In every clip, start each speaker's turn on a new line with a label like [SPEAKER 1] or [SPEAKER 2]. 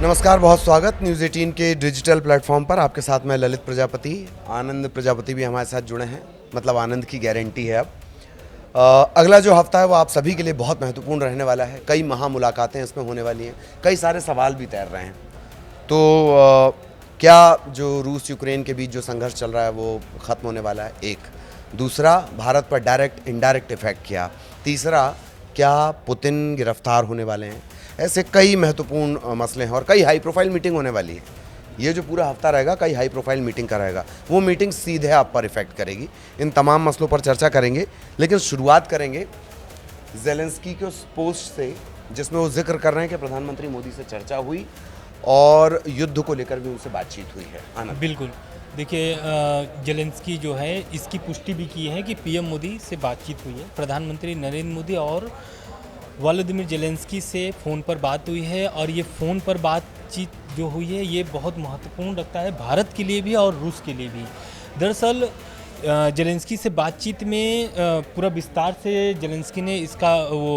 [SPEAKER 1] नमस्कार, बहुत स्वागत न्यूज़ 18 के डिजिटल प्लेटफॉर्म पर। आपके साथ मैं ललित प्रजापति। आनंद प्रजापति भी हमारे साथ जुड़े हैं, मतलब आनंद की गारंटी है अब। अगला जो हफ्ता है वो आप सभी के लिए बहुत महत्वपूर्ण रहने वाला है। कई मुलाकातें इसमें होने वाली हैं, कई सारे सवाल भी तैर रहे हैं। तो क्या जो रूस यूक्रेन के बीच जो संघर्ष चल रहा है वो ख़त्म होने वाला है? एक दूसरा, भारत पर डायरेक्ट इनडायरेक्ट इफेक्ट क्या? तीसरा, क्या पुतिन गिरफ्तार होने वाले हैं? ऐसे कई महत्वपूर्ण मसले हैं और कई हाई प्रोफाइल मीटिंग होने वाली है। ये जो पूरा हफ्ता रहेगा कई हाई प्रोफाइल मीटिंग का रहेगा, वो मीटिंग सीधे आप पर इफेक्ट करेगी। इन तमाम मसलों पर चर्चा करेंगे, लेकिन शुरुआत करेंगे ज़ेलेंस्की के उस पोस्ट से जिसमें वो जिक्र कर रहे हैं कि प्रधानमंत्री मोदी से चर्चा हुई और युद्ध को लेकर भी उनसे बातचीत हुई है। आनंद।
[SPEAKER 2] बिल्कुल। देखिए, ज़ेलेंस्की जो है इसकी पुष्टि भी की है कि पीएम मोदी से बातचीत हुई है। प्रधानमंत्री नरेंद्र मोदी और व्लादिमीर ज़ेलेंस्की से फ़ोन पर बात हुई है और ये फ़ोन पर बातचीत जो हुई है ये बहुत महत्वपूर्ण लगता है भारत के लिए भी और रूस के लिए भी। दरअसल ज़ेलेंस्की से बातचीत में पूरा विस्तार से ज़ेलेंस्की ने इसका वो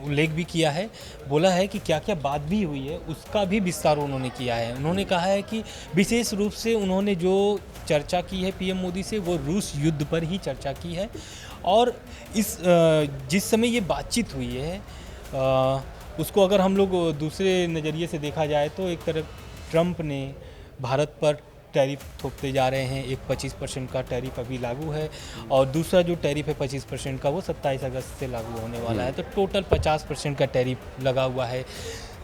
[SPEAKER 2] उल्लेख भी किया है, बोला है कि क्या क्या बात भी हुई है उसका भी विस्तार उन्होंने किया है। उन्होंने कहा है कि विशेष रूप से उन्होंने जो चर्चा की है पीएम मोदी से वो रूस युद्ध पर ही चर्चा की है। और इस जिस समय ये बातचीत हुई है उसको अगर हम लोग दूसरे नज़रिए से देखा जाए तो एक तरफ ट्रंप ने भारत पर टैरिफ थोपते जा रहे हैं। एक 25% का टैरिफ अभी लागू है और दूसरा जो टैरिफ है 25% का वो 27 अगस्त से लागू होने वाला है, तो टोटल 50% का टैरिफ लगा हुआ है।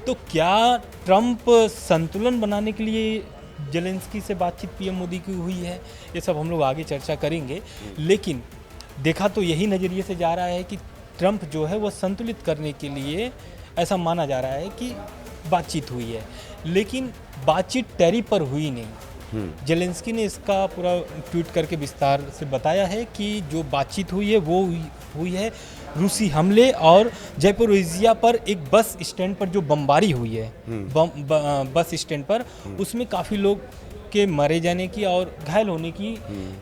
[SPEAKER 2] तो क्या ट्रंप संतुलन बनाने के लिए ज़ेलेंस्की से बातचीत पीएम मोदी की हुई है? ये सब हम लोग आगे चर्चा करेंगे, लेकिन देखा तो यही नज़रिए से जा रहा है कि ट्रंप जो है वो संतुलित करने के लिए ऐसा माना जा रहा है कि बातचीत हुई है, लेकिन बातचीत टैरिफ पर हुई नहीं। ज़ेलेंस्की ने इसका पूरा ट्वीट करके विस्तार से बताया है कि जो बातचीत हुई है वो हुई है रूसी हमले और ज़ैपोरिज़िया पर एक बस स्टैंड पर जो बमबारी हुई है बस स्टैंड पर, उसमें काफ़ी लोग के मरे जाने की और घायल होने की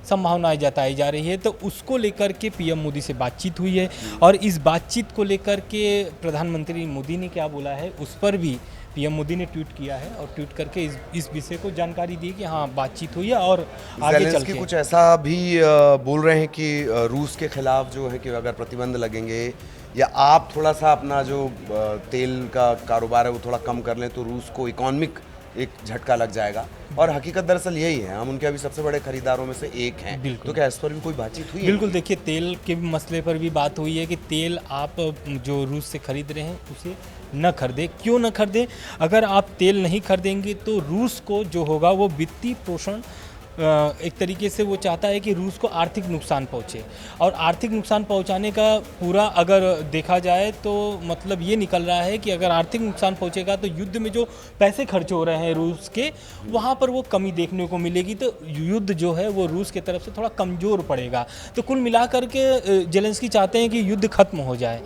[SPEAKER 2] संभावनाएं जताई जा रही है। तो उसको लेकर के पीएम मोदी से बातचीत हुई है और इस बातचीत को लेकर के प्रधानमंत्री मोदी ने क्या बोला है उस पर भी पीएम मोदी ने ट्वीट किया है और ट्वीट करके इस विषय को जानकारी दी कि हाँ बातचीत हुई है और आगे चल के
[SPEAKER 1] कुछ ऐसा भी बोल रहे हैं कि रूस के खिलाफ जो है कि अगर प्रतिबंध लगेंगे या आप थोड़ा सा अपना जो तेल का कारोबार है वो थोड़ा कम कर लें तो रूस को इकोनॉमिक एक झटका लग जाएगा। और हकीकत दरअसल यही है, हम उनके अभी सबसे बड़े खरीदारों में से एक हैं। तो क्या इस पर भी कोई बातचीत हुई है?
[SPEAKER 2] बिल्कुल। देखिए, तेल के मसले पर भी बात हुई है कि तेल आप जो रूस से खरीद रहे हैं उसे न खरीदें। क्यों न खरीदें? अगर आप तेल नहीं खरीदेंगे तो रूस को जो होगा वो वित्तीय पोषण एक तरीके से वो चाहता है कि रूस को आर्थिक नुकसान पहुँचे, और आर्थिक नुकसान पहुँचाने का पूरा अगर देखा जाए तो मतलब ये निकल रहा है कि अगर आर्थिक नुकसान पहुँचेगा तो युद्ध में जो पैसे खर्च हो रहे हैं रूस के, वहाँ पर वो कमी देखने को मिलेगी। तो युद्ध जो है वो रूस की तरफ से थोड़ा कमज़ोर पड़ेगा। तो कुल मिलाकर के ज़ेलेंस्की चाहते हैं कि युद्ध खत्म हो जाए।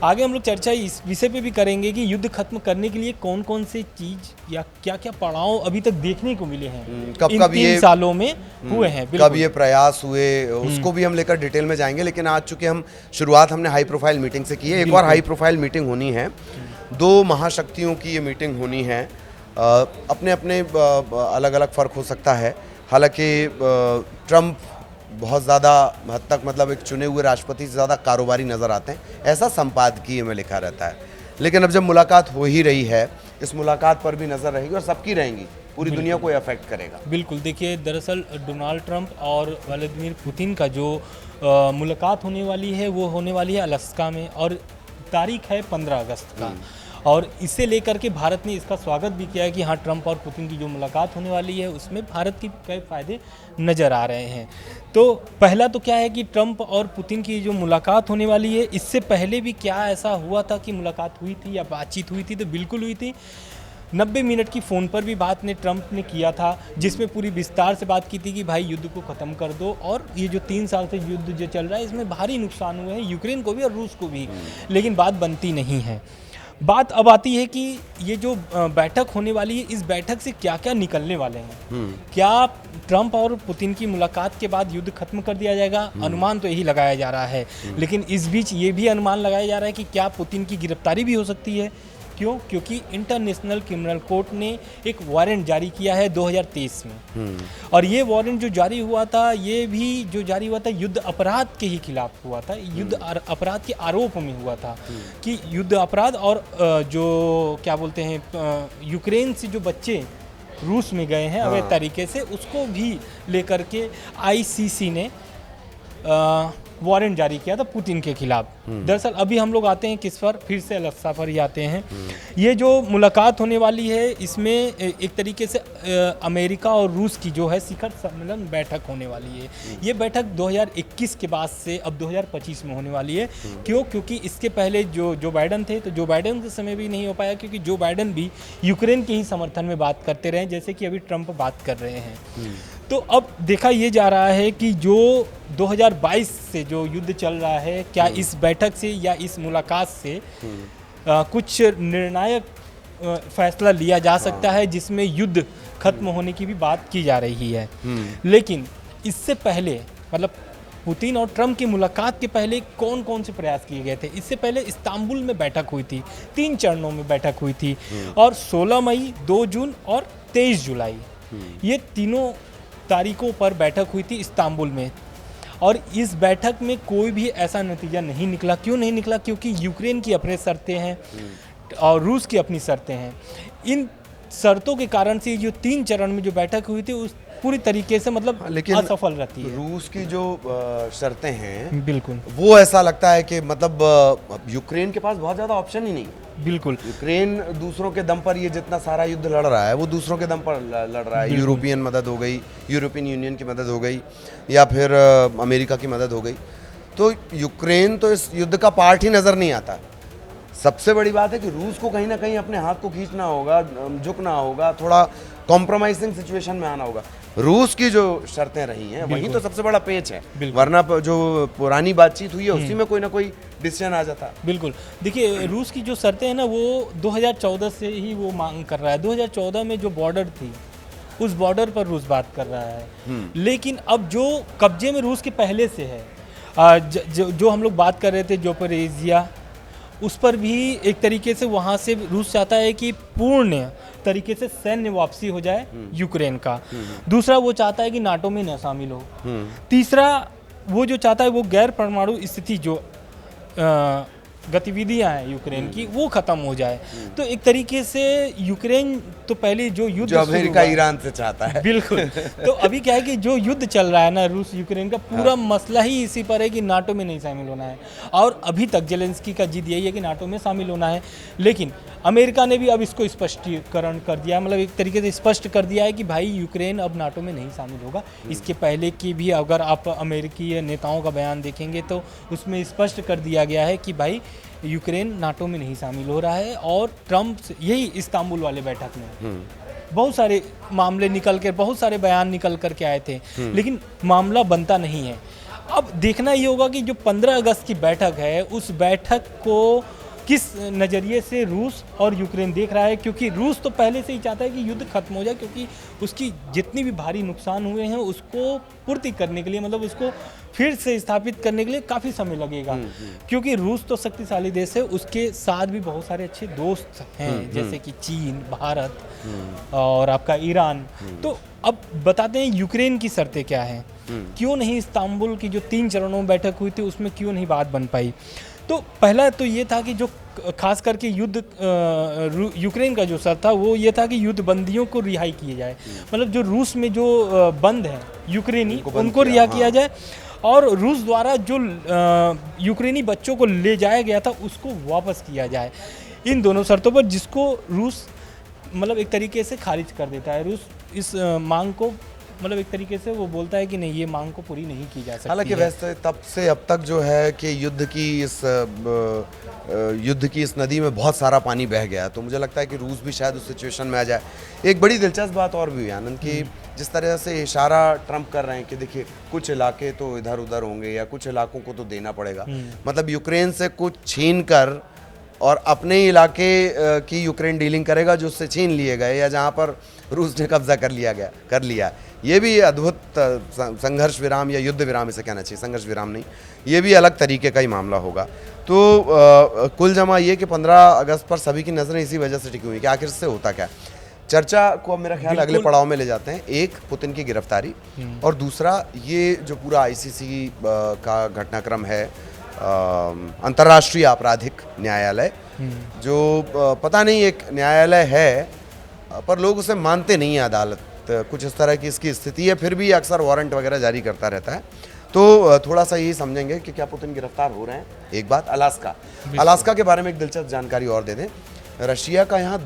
[SPEAKER 2] आगे हम लोग चर्चा इस विषय पे भी करेंगे कि युद्ध खत्म करने के लिए कौन कौन से चीज़ या क्या क्या पड़ाव अभी तक देखने को मिले हैं इन 3 सालों में हुए हैं।
[SPEAKER 1] कब ये प्रयास हुए उसको भी हम लेकर डिटेल में जाएंगे, लेकिन आज चूंकि हम शुरुआत हमने हाई प्रोफाइल मीटिंग से की है, एक और हाई प्रोफाइल मीटिंग होनी है। 2 महाशक्तियों की ये मीटिंग होनी है। अपने अपने अलग अलग फ़र्क हो सकता है। हालांकि ट्रंप बहुत ज़्यादा हद तक मतलब एक चुने हुए राष्ट्रपति से ज़्यादा कारोबारी नज़र आते हैं, ऐसा संपादकीय में लिखा रहता है। लेकिन अब जब मुलाकात हो ही रही है, इस मुलाकात पर भी नज़र रहेगी और सबकी रहेंगी, पूरी दुनिया को अफेक्ट करेगा।
[SPEAKER 2] बिल्कुल। देखिए, दरअसल डोनाल्ड ट्रंप और व्लादिमीर पुतिन का जो मुलाकात होने वाली है वो होने वाली है अलास्का में और तारीख है 15 अगस्त का। और इसे लेकर के भारत ने इसका स्वागत भी किया है कि हाँ ट्रंप और पुतिन की जो मुलाकात होने वाली है उसमें भारत के कई फ़ायदे नज़र आ रहे हैं। तो पहला तो क्या है कि ट्रंप और पुतिन की जो मुलाकात होने वाली है, इससे पहले भी क्या ऐसा हुआ था कि मुलाकात हुई थी या बातचीत हुई थी? तो बिल्कुल हुई थी। 90 मिनट की फ़ोन पर भी बात ने ट्रंप ने किया था, जिसमें पूरी विस्तार से बात की थी कि भाई युद्ध को ख़त्म कर दो, और ये जो 3 साल से युद्ध जो चल रहा है इसमें भारी नुकसान हुए हैं यूक्रेन को भी और रूस को भी, लेकिन बात बनती नहीं है। बात अब आती है कि ये जो बैठक होने वाली है, इस बैठक से क्या क्या निकलने वाले हैं। क्या ट्रंप और पुतिन की मुलाकात के बाद युद्ध खत्म कर दिया जाएगा? अनुमान तो यही लगाया जा रहा है, लेकिन इस बीच ये भी अनुमान लगाया जा रहा है कि क्या पुतिन की गिरफ्तारी भी हो सकती है। क्यों? क्योंकि इंटरनेशनल क्रिमिनल कोर्ट ने एक वारंट जारी किया है 2023 में, और ये वारंट जो जारी हुआ था, ये भी जो जारी हुआ था युद्ध अपराध के ही खिलाफ हुआ था, युद्ध अपराध के आरोप में हुआ था कि युद्ध अपराध, और जो क्या बोलते हैं यूक्रेन से जो बच्चे रूस में गए हैं अवैध तरीके से, उसको भी लेकर के आईसीसी ने वारंट जारी किया था पुतिन के खिलाफ। दरअसल अभी हम लोग आते हैं किस पर, फिर से अलक्सा पर ही आते हैं। ये जो मुलाकात होने वाली है, इसमें एक तरीके से अमेरिका और रूस की जो है शिखर सम्मेलन बैठक होने वाली है। ये बैठक 2021 के बाद से अब 2025 में होने वाली है। क्यों? क्योंकि इसके पहले जो बाइडन थे, तो जो बाइडन के समय भी नहीं हो पाया, क्योंकि जो बाइडन भी यूक्रेन के ही समर्थन में बात करते रहे, जैसे कि अभी ट्रंप बात कर रहे हैं। तो अब देखा ये जा रहा है कि जो 2022 से जो युद्ध चल रहा है, क्या इस बैठक से या इस मुलाकात से कुछ निर्णायक फैसला लिया जा सकता है, जिसमें युद्ध खत्म होने की भी बात की जा रही है। लेकिन इससे पहले, मतलब पुतिन और ट्रंप की मुलाकात के पहले कौन कौन से प्रयास किए गए थे? इससे पहले इस्तांबुल में बैठक हुई थी, 3 चरणों में बैठक हुई थी, और 16 मई, 2 जून और 23 जुलाई, ये तीनों तारीखों पर बैठक हुई थी इस्तांबुल में। और इस बैठक में कोई भी ऐसा नतीजा नहीं निकला। क्यों नहीं निकला? क्योंकि यूक्रेन की अपनी शर्तें हैं और रूस की अपनी शर्तें हैं। इन शर्तों के कारण से जो 3 चरण में जो बैठक हुई थी, उस पूरी तरीके से मतलब
[SPEAKER 1] लेकिन
[SPEAKER 2] असफल रहती है।
[SPEAKER 1] रूस की जो शर्तें हैं,
[SPEAKER 2] बिल्कुल
[SPEAKER 1] वो ऐसा लगता है कि मतलब यूक्रेन के पास बहुत ज़्यादा ऑप्शन ही नहीं है।
[SPEAKER 2] बिल्कुल
[SPEAKER 1] यूक्रेन दूसरों के दम पर ये जितना सारा युद्ध लड़ रहा है, वो दूसरों के दम पर लड़ रहा है। यूरोपियन मदद हो गई, यूरोपियन यूनियन की मदद हो गई, या फिर अमेरिका की मदद हो गई। तो यूक्रेन तो इस युद्ध का पार्ट ही नज़र नहीं आता। सबसे बड़ी बात है कि रूस को कहीं ना कहीं अपने हाथ को खींचना होगा, झुकना होगा, थोड़ा कॉम्प्रोमाइजिंग सिचुएशन में आना होगा। रूस की जो शर्तें रही हैं, वही तो सबसे बड़ा पेच है। वरना जो पुरानी बातचीत हुई है, उसी में कोई ना कोई डिसीजन आ जाता।
[SPEAKER 2] बिल्कुल। देखिए, रूस की जो शर्तें हैं ना, वो 2014 से ही वो मांग कर रहा है। 2014 में जो बॉर्डर थी, उस बॉर्डर पर रूस बात कर रहा है। लेकिन अब जो कब्जे में रूस के पहले से है, जो हम लोग बात कर रहे थे जोपोरिजिया, उस पर भी एक तरीके से वहाँ से रूस चाहता है कि पूर्ण तरीके से सैन्य वापसी हो जाए यूक्रेन का। दूसरा, वो चाहता है कि नाटो में न शामिल हो। तीसरा, वो जो चाहता है वो गैर परमाणु स्थिति जो गतिविधियां हैं यूक्रेन की, वो खत्म हो जाए। तो एक तरीके से यूक्रेन तो पहले जो युद्ध
[SPEAKER 1] जो अमेरिका ईरान से चाहता है।
[SPEAKER 2] बिल्कुल। तो अभी क्या है कि जो युद्ध चल रहा है ना रूस यूक्रेन का, पूरा मसला ही इसी पर है कि नाटो में नहीं शामिल होना है। और अभी तक जेलेंस्की का जिद यही है कि नाटो में शामिल होना है। लेकिन अमेरिका ने भी अब इसको स्पष्टीकरण कर दिया है, मतलब एक तरीके से स्पष्ट कर दिया है कि भाई यूक्रेन अब नाटो में नहीं शामिल होगा। इसके पहले की भी अगर आप अमेरिकी नेताओं का बयान देखेंगे, तो उसमें स्पष्ट कर दिया गया है कि भाई यूक्रेन नाटो में नहीं शामिल हो रहा है। और ट्रंप यही इस्तांबुल वाले बैठक में बहुत सारे मामले निकल कर, बहुत सारे बयान निकल कर के आए थे, लेकिन मामला बनता नहीं है। अब देखना ये होगा कि जो 15 अगस्त की बैठक है, उस बैठक को किस नज़रिए से रूस और यूक्रेन देख रहा है। क्योंकि रूस तो पहले से ही चाहता है कि युद्ध खत्म हो जाए, क्योंकि उसकी जितनी भी भारी नुकसान हुए हैं उसको पूर्ति करने के लिए, मतलब उसको फिर से स्थापित करने के लिए काफ़ी समय लगेगा। क्योंकि रूस तो शक्तिशाली देश है, उसके साथ भी बहुत सारे अच्छे दोस्त हैं, जैसे कि चीन, भारत और आपका ईरान। तो अब बताते हैं यूक्रेन की शर्तें क्या हैं, क्यों नहीं इस्तांबुल की जो 3 चरणों में बैठक हुई थी, उसमें क्यों नहीं बात बन पाई। तो पहला तो ये था कि जो खास करके युद्ध यूक्रेन का जो शर्त था, वो ये था कि युद्ध बंदियों को रिहाई किए जाए। मतलब जो रूस में जो बंद हैं यूक्रेनी, उनको रिहा किया जाए, और रूस द्वारा जो यूक्रेनी बच्चों को ले जाया गया था, उसको वापस किया जाए। इन दोनों शर्तों पर, जिसको रूस मतलब एक तरीके से खारिज कर देता है। रूस इस मांग को मतलब एक तरीके से वो बोलता है कि नहीं, ये मांग को पूरी नहीं की जा सकती।
[SPEAKER 1] हालांकि वैसे तब से अब तक जो है कि युद्ध की इस नदी में बहुत सारा पानी बह गया, तो मुझे लगता है कि रूस भी शायद उस सिचुएशन में आ जाए। एक बड़ी दिलचस्प बात और भी हुई आनंद, कि जिस तरह से इशारा ट्रंप कर रहे हैं कि देखिए कुछ इलाके तो इधर उधर होंगे या कुछ इलाकों को तो देना पड़ेगा। मतलब यूक्रेन से कुछ छीन कर और अपने इलाके की यूक्रेन डीलिंग करेगा जो उससे छीन लिए गए, या जहाँ पर रूस ने कब्जा कर लिया। ये भी अद्भुत संघर्ष विराम या युद्ध विराम इसे कहना चाहिए, संघर्ष विराम नहीं, ये भी अलग तरीके का ही मामला होगा। तो कुल जमा ये कि 15 अगस्त पर सभी की नज़रें इसी वजह से टिकी हुई कि आखिर इससे होता क्या। चर्चा को अब मेरा ख्याल अगले पड़ाव में ले जाते हैं। एक, पुतिन की गिरफ्तारी, और दूसरा ये जो पूरा आईसीसी का घटनाक्रम है, अंतर्राष्ट्रीय आपराधिक न्यायालय, जो पता नहीं एक न्यायालय है पर लोग उसे मानते नहीं हैं, अदालत कुछ इस तरह की इसकी स्थिति है, फिर भी अक्सर वारंट वगैरह जारी करता रहता है। तो थोड़ा सा यही समझेंगे कि क्या पुतिन गिरफ्तार हो रहे हैं। एक बात अलास्का के बारे में एक दिलचस्प जानकारी और दे दें। रशिया का यहाँ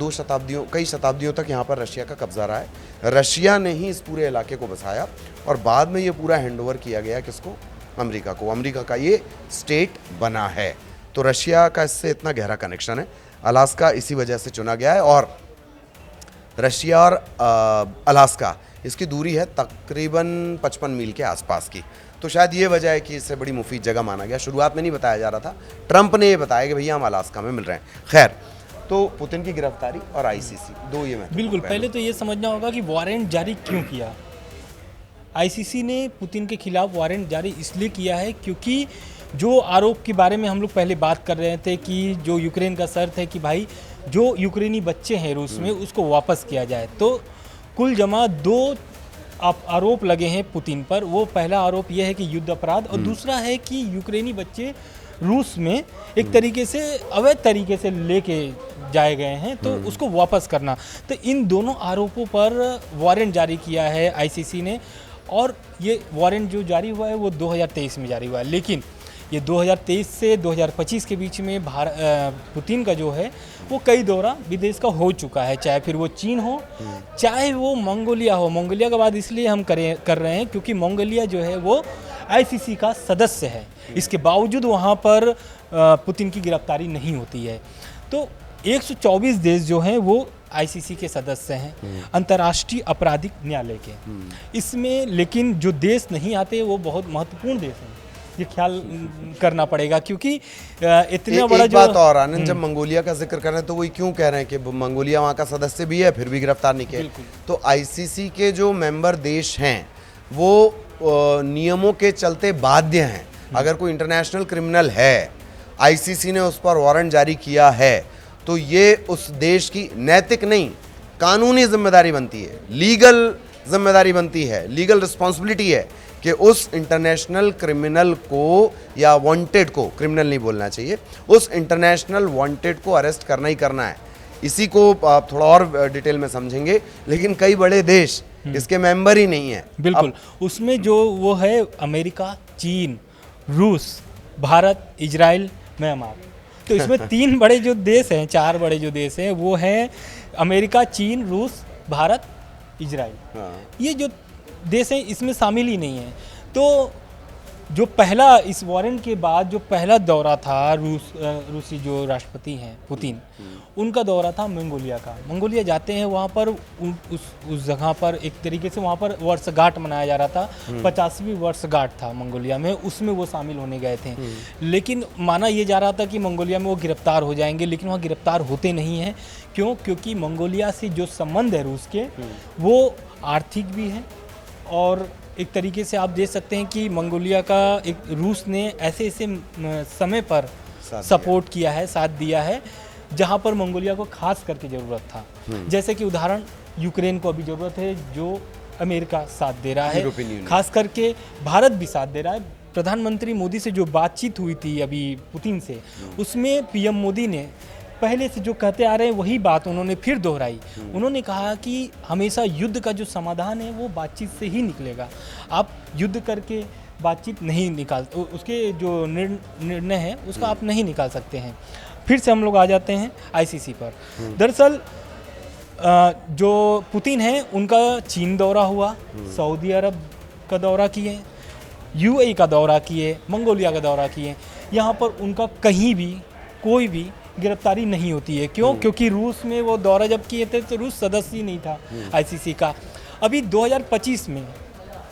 [SPEAKER 1] कई शताब्दियों तक यहाँ पर रशिया का कब्जा रहा है। रशिया ने ही इस पूरे इलाके को बसाया और बाद में ये पूरा हैंडओवर किया गया किसको? अमेरिका को। अमेरिका का ये स्टेट बना है। तो रशिया का इससे इतना गहरा कनेक्शन है। अलास्का इसी वजह से चुना गया है और रशिया और अलास्का इसकी दूरी है तकरीबन 55 मील के आसपास की। तो शायद ये वजह है कि इससे बड़ी मुफीद जगह माना गया। शुरुआत में नहीं बताया जा रहा था, ट्रंप ने ये बताया कि भैया हम अलास्का में मिल रहे हैं। खैर, तो पुतिन की गिरफ्तारी और आईसीसी, दो ये महत्वपूर्ण
[SPEAKER 2] बिल्कुल, पहले तो ये समझना होगा कि वारंट जारी क्यों किया। आईसीसी ने पुतिन के खिलाफ वारंट जारी इसलिए किया है क्योंकि जो आरोप के बारे में हम लोग पहले बात कर रहे थे कि जो यूक्रेन का शर्त है कि भाई जो यूक्रेनी बच्चे हैं रूस में उसको वापस किया जाए। तो कुल जमा 2 आरोप लगे हैं पुतिन पर। वो पहला आरोप यह है कि युद्ध अपराध, और दूसरा है कि यूक्रेनी बच्चे रूस में एक तरीके से अवैध तरीके से लेके जाए गए हैं, तो उसको वापस करना। तो इन दोनों आरोपों पर वारंट जारी किया है आईसीसी ने, और ये वारंट जो जारी हुआ है वो 2023 में जारी हुआ है। लेकिन ये 2023 से 2025 के बीच में पुतिन का जो है वो कई दौरा विदेश का हो चुका है, चाहे फिर वो चीन हो चाहे वो मंगोलिया हो। मंगोलिया का बात इसलिए हम कर रहे हैं क्योंकि मंगोलिया जो है वो आईसीसी का सदस्य है। इसके बावजूद वहाँ पर पुतिन की गिरफ्तारी नहीं होती है। तो 124 देश जो हैं वो आईसीसी के सदस्य हैं, अंतर्राष्ट्रीय आपराधिक न्यायालय के। इसमें लेकिन जो देश नहीं आते वो बहुत महत्वपूर्ण देश हैं, ये ख्याल करना पड़ेगा क्योंकि इतना बड़ा जो
[SPEAKER 1] बात और आनंद, जब मंगोलिया का जिक्र कर रहे हैं तो वही क्यों कह रहे हैं कि मंगोलिया वहाँ का सदस्य भी है फिर भी गिरफ्तार नहीं किया। तो आईसीसी के जो मेंबर देश हैं वो नियमों के चलते बाध्य हैं। अगर कोई इंटरनेशनल क्रिमिनल है, आईसीसी ने उस पर वारंट जारी किया है, तो ये उस देश की नैतिक नहीं कानूनी जिम्मेदारी बनती है, लीगल जिम्मेदारी बनती है, लीगल रिस्पॉन्सिबिलिटी है कि उस इंटरनेशनल क्रिमिनल को या वांटेड को, क्रिमिनल नहीं बोलना चाहिए, उस इंटरनेशनल वांटेड को अरेस्ट करना ही करना है। इसी को आप थोड़ा और डिटेल में समझेंगे, लेकिन कई बड़े देश इसके मेंबर ही नहीं है।
[SPEAKER 2] बिल्कुल, उसमें जो वो है अमेरिका, चीन, रूस, भारत, इजराइल, म्यांमार। तो इसमें 3 बड़े जो देश हैं, 4 बड़े जो देश हैं वो हैं अमेरिका, चीन, रूस, भारत, इजराइल। ये जो देश हैं इसमें शामिल ही नहीं है। तो जो पहला इस वारंट के बाद जो पहला दौरा था रूसी जो राष्ट्रपति हैं पुतिन, उनका दौरा था मंगोलिया का। मंगोलिया जाते हैं, वहाँ पर उस जगह पर एक तरीके से वहाँ पर वर्षगांठ मनाया जा रहा था, 50वीं वर्षगांठ था मंगोलिया में, उसमें वो शामिल होने गए थे। लेकिन माना ये जा रहा था कि मंगोलिया में वो गिरफ्तार हो जाएंगे, लेकिन वहाँ गिरफ्तार होते नहीं हैं। क्यों? क्योंकि मंगोलिया से जो संबंध है रूस के वो आर्थिक भी है, और एक तरीके से आप देख सकते हैं कि मंगोलिया का एक रूस ने ऐसे समय पर सपोर्ट किया है, साथ दिया है, जहां पर मंगोलिया को खास करके ज़रूरत था। जैसे कि उदाहरण यूक्रेन को अभी ज़रूरत है, जो अमेरिका साथ दे रहा है, खास करके भारत भी साथ दे रहा है। प्रधानमंत्री मोदी से जो बातचीत हुई थी अभी पुतिन से, उसमें पीएम मोदी ने पहले से जो कहते आ रहे हैं वही बात उन्होंने फिर दोहराई। उन्होंने कहा कि हमेशा युद्ध का जो समाधान है वो बातचीत से ही निकलेगा। आप युद्ध करके बातचीत नहीं निकाल, उसके जो निर्णय है उसका आप नहीं निकाल सकते हैं। फिर से हम लोग आ जाते हैं आईसीसी पर। दरअसल जो पुतिन है उनका चीन दौरा हुआ, सऊदी अरब का दौरा किए, यूएई का दौरा किए, मंगोलिया का दौरा किए। यहाँ पर उनका कहीं भी कोई भी गिरफ्तारी नहीं होती है। क्यों? क्योंकि रूस में वो दौरा जब किए थे तो रूस सदस्य ही नहीं था आईसीसी का। अभी 2025 में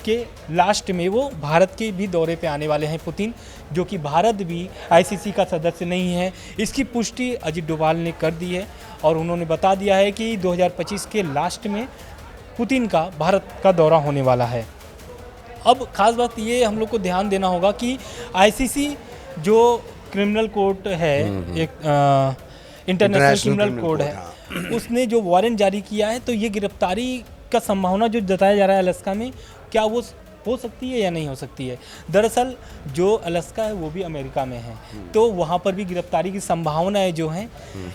[SPEAKER 2] के लास्ट में वो भारत के भी दौरे पे आने वाले हैं पुतिन, जो कि भारत भी आईसीसी का सदस्य नहीं है। इसकी पुष्टि अजित डोभाल ने कर दी है और उन्होंने बता दिया है कि 2025 के लास्ट में पुतिन का भारत का दौरा होने वाला है। अब खास बात ये हम लोग को ध्यान देना होगा कि आईसीसी जो क्रिमिनल कोर्ट है, एक इंटरनेशनल क्रिमिनल कोड है, उसने जो वारंट जारी किया है, तो ये गिरफ्तारी का संभावना जो जताया जा रहा है अलास्का में, क्या वो हो सकती है या नहीं हो सकती है। दरअसल जो अलास्का है वो भी अमेरिका में है, तो वहाँ पर भी गिरफ्तारी की संभावनाएं जो हैं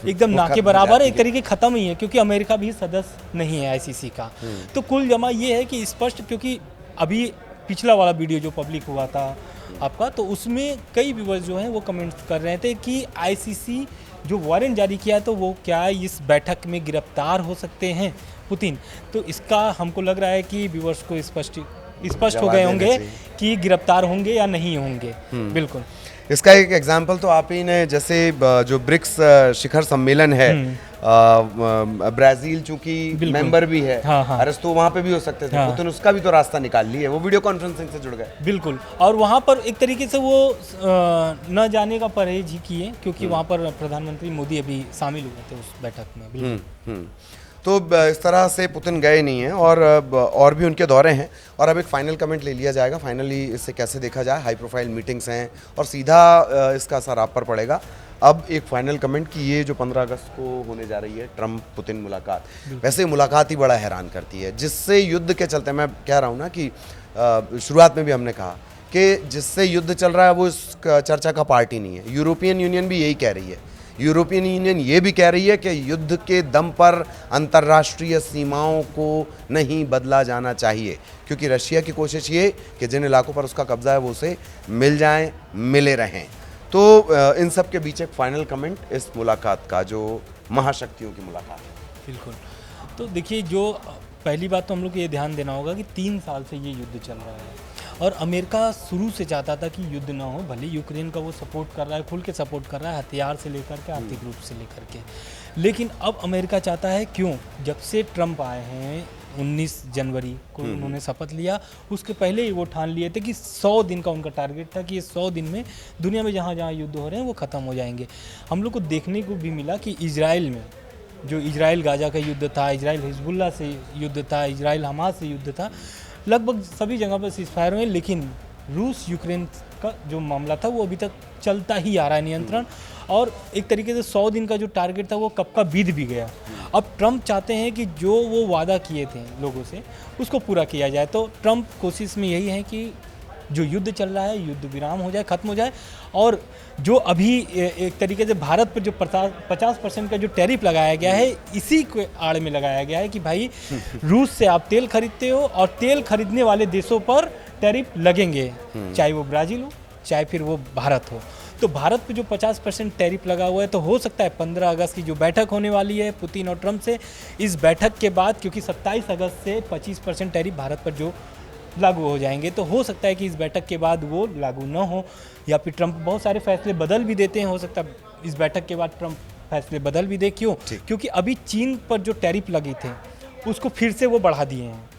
[SPEAKER 2] एकदम ना के बराबर, एक तरीके ख़त्म ही है, क्योंकि अमेरिका भी सदस्य नहीं है आईसीसी का। तो कुल जमा ये है कि स्पष्ट, क्योंकि अभी पिछला वाला वीडियो जो पब्लिक हुआ था आपका, तो उसमें कई व्यूअर्स जो हैं वो कमेंट्स कर रहे थे कि आईसीसी जो वारंट जारी किया है, तो वो क्या इस बैठक में गिरफ्तार हो सकते हैं पुतिन। तो इसका हमको लग रहा है कि व्यूअर्स को स्पष्ट हो गए होंगे कि गिरफ्तार होंगे या नहीं होंगे। बिल्कुल,
[SPEAKER 1] इसका एक एग्जाम्पल तो आप ही ने, जैसे जो ब्रिक्स शिखर सम्मेलन है, ब्राजील चूंकि मेंबर भी है, अरेस्ट तो वहाँ पे भी हो सकते थे, पुतिन उसका भी तो रास्ता निकाल लिए, वो वीडियो कॉन्फ्रेंसिंग से जुड़ गए।
[SPEAKER 2] बिल्कुल, और वहाँ पर एक तरीके से वो न जाने का परहेज ही किए, क्योंकि वहाँ पर प्रधानमंत्री मोदी अभी शामिल हुए थे उस बैठक में। बिल्कुल।
[SPEAKER 1] तो इस तरह से पुतिन गए नहीं हैं, और भी उनके दौरे हैं, और अब एक फाइनल कमेंट ले लिया जाएगा। फाइनली इसे कैसे देखा जाए, हाई प्रोफाइल मीटिंग्स हैं और सीधा इसका असर आप पर पड़ेगा। अब एक फाइनल कमेंट कि ये जो 15 अगस्त को होने जा रही है ट्रम्प पुतिन मुलाकात, वैसे मुलाकात ही बड़ा हैरान करती है। जिससे युद्ध के चलते, मैं कह रहा हूँ ना कि शुरुआत में भी हमने कहा कि जिससे युद्ध चल रहा है वो इस चर्चा का पार्ट ही नहीं है। यूरोपियन यूनियन भी यही कह रही है। यूरोपियन यूनियन ये भी कह रही है कि युद्ध के दम पर अंतर्राष्ट्रीय सीमाओं को नहीं बदला जाना चाहिए, क्योंकि रशिया की कोशिश ये कि जिन इलाकों पर उसका कब्जा है वो उसे मिल जाएं, मिले रहें। तो इन सब के बीच एक फाइनल कमेंट इस मुलाकात का, जो महाशक्तियों की मुलाकात है।
[SPEAKER 2] बिल्कुल, तो देखिए, जो पहली बात तो हम लोग को ये ध्यान देना होगा कि 3 साल से ये युद्ध चल रहा है, और अमेरिका शुरू से चाहता था कि युद्ध ना हो। भले यूक्रेन का वो सपोर्ट कर रहा है, खुल के सपोर्ट कर रहा है, हथियार से लेकर के, आर्थिक रूप से लेकर के, लेकिन अब अमेरिका चाहता है, क्यों, जब से ट्रम्प आए हैं 19 जनवरी को उन्होंने शपथ लिया, उसके पहले ही वो ठान लिए थे कि 100 दिन का उनका टारगेट था कि ये 100 दिन में दुनिया में जहाँ जहाँ युद्ध हो रहे हैं वो ख़त्म हो जाएंगे। हम लोग को देखने को भी मिला कि इजराइल में, जो इजराइल गाजा का युद्ध था, इजराइल हिजबुल्ला से युद्ध था, इजराइल हमास से युद्ध था, लगभग सभी जगह पर सीज़फायर हुए, लेकिन रूस यूक्रेन का जो मामला था वो अभी तक चलता ही आ रहा है नियंत्रण, और एक तरीके से 100 दिन का जो टारगेट था वो कब का बीत भी गया। अब ट्रम्प चाहते हैं कि जो वो वादा किए थे लोगों से उसको पूरा किया जाए। तो ट्रम्प कोशिश में यही है कि जो युद्ध चल रहा है, युद्ध विराम हो जाए, ख़त्म हो जाए, और जो अभी एक तरीके से भारत पर जो 50% का जो टैरिफ लगाया गया है, इसी के आड़ में लगाया गया है कि भाई रूस से आप तेल खरीदते हो और तेल खरीदने वाले देशों पर टैरिफ लगेंगे, चाहे वो ब्राज़ील हो, चाहे फिर वो भारत हो। तो भारत पे जो 50% टैरिफ लगा हुआ है, तो हो सकता है 15 अगस्त की जो बैठक होने वाली है पुतिन और ट्रम्प से, इस बैठक के बाद, क्योंकि 27 अगस्त से 25% टैरिफ भारत पर जो लागू हो जाएंगे, तो हो सकता है कि इस बैठक के बाद वो लागू न हो, या फिर ट्रम्प बहुत सारे फैसले बदल भी देते हैं। हो सकता है इस बैठक के बाद ट्रम्प फैसले बदल भी दे। क्यों? क्योंकि अभी चीन पर जो टैरिफ लगे थे उसको फिर से वो बढ़ा दिए हैं।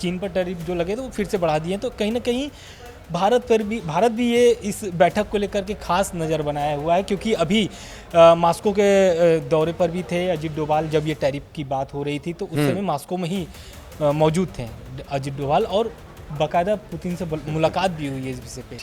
[SPEAKER 2] चीन पर टैरिफ जो लगे थे वो फिर से बढ़ा दिए हैं, तो कहीं ना कहीं भारत भी ये इस बैठक को लेकर के खास नज़र बनाया हुआ है, क्योंकि अभी मास्को के दौरे पर भी थे अजित डोभाल। जब ये टैरिफ की बात हो रही थी तो उस समय मास्को में ही मौजूद थे अजित डोभाल, और बाकायदा पुतिन से मुलाकात भी हुई है इस विषय पे।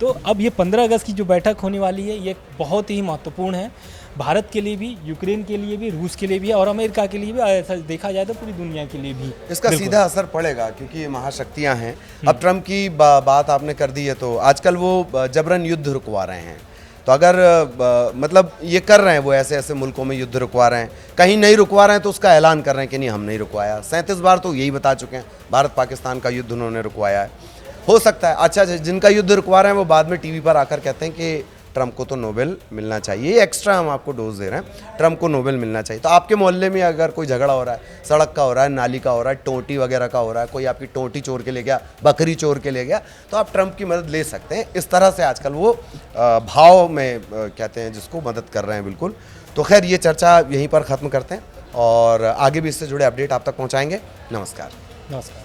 [SPEAKER 2] तो अब ये 15 अगस्त की जो बैठक होने वाली है, ये बहुत ही महत्वपूर्ण है भारत के लिए भी, यूक्रेन के लिए भी, रूस के लिए भी, और अमेरिका के लिए भी, ऐसा देखा जाए तो पूरी दुनिया के लिए भी
[SPEAKER 1] इसका सीधा असर पड़ेगा, क्योंकि ये महाशक्तियां हैं। अब ट्रम्प की बात आपने कर दी है, तो आजकल वो जबरन युद्ध रुकवा रहे हैं। तो अगर मतलब ये कर रहे हैं, वो ऐसे ऐसे मुल्कों में युद्ध रुकवा रहे हैं, कहीं नहीं रुकवा रहे हैं तो उसका ऐलान कर रहे हैं कि नहीं, हम नहीं रुकवाया। 37 बार तो यही बता चुके हैं भारत पाकिस्तान का युद्ध उन्होंने रुकवाया है। हो सकता है, अच्छा, जिनका युद्ध रुकवा रहे हैं वो बाद में टीवी पर आकर कहते हैं कि ट्रम्प को तो नोबेल मिलना चाहिए, ये एक्स्ट्रा हम आपको डोज दे रहे हैं, ट्रम्प को नोबेल मिलना चाहिए। तो आपके मोहल्ले में अगर कोई झगड़ा हो रहा है, सड़क का हो रहा है, नाली का हो रहा है, टोटी वगैरह का हो रहा है, कोई आपकी टोटी चोर के ले गया, बकरी चोर के ले गया, तो आप ट्रम्प की मदद ले सकते हैं। इस तरह से आजकल वो भाव में कहते हैं जिसको, मदद कर रहे हैं बिल्कुल। तो खैर, ये चर्चा यहीं पर ख़त्म करते हैं और आगे भी इससे जुड़े अपडेट आप तक पहुँचाएँगे। नमस्कार।